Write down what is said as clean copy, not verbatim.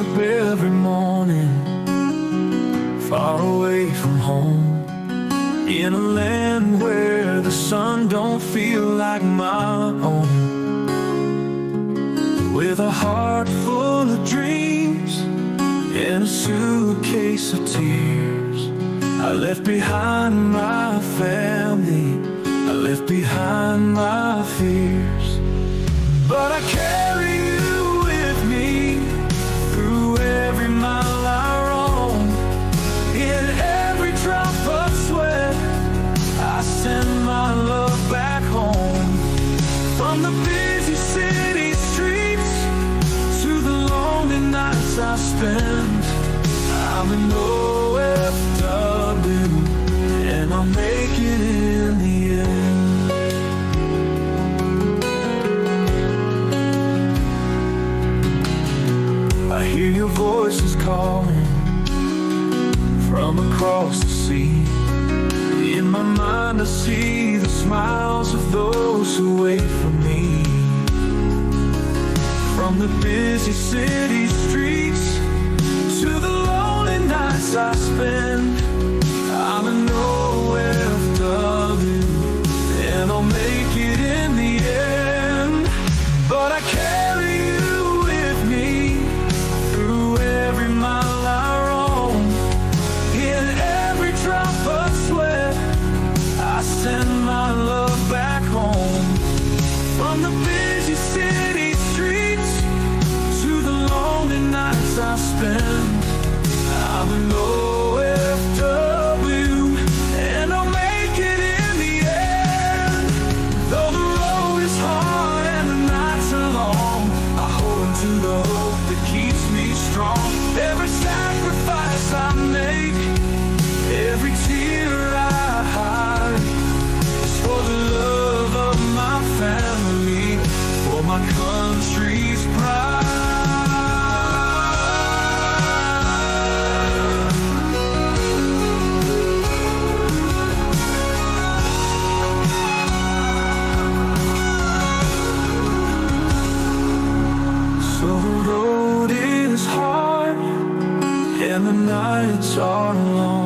up every morning, far away from home, in a land where the sun don't feel like my own. With a heart full of dreams and a suitcase of tears, I left behind my family, I left behind my fears. But I carry you with me through every mile I roam. In every drop of sweat, I send my love back home. From the busy city streets to the lonely nights I spend, I'm in OFW, and I'll make it in the end. I hear your voices calling from across the sea. In my mind I see the smiles of those who wait for me. From the busy city streets to the lonely nights I spend, I'm in OFW, and I'll make it in the end. But I carry you with me through every mile I roam. In every drop of sweat, I send my love back home. From the busy city streets to the lonely nights I spend, I'm in OFW, and I'll make it in the end. Though the road is hard and the nights are long, I hold on to the hope that keeps me strong. Every sacrifice I make, every tear I hide, is for the love of my family, for my country's pride. So the road is hard and the nights are long.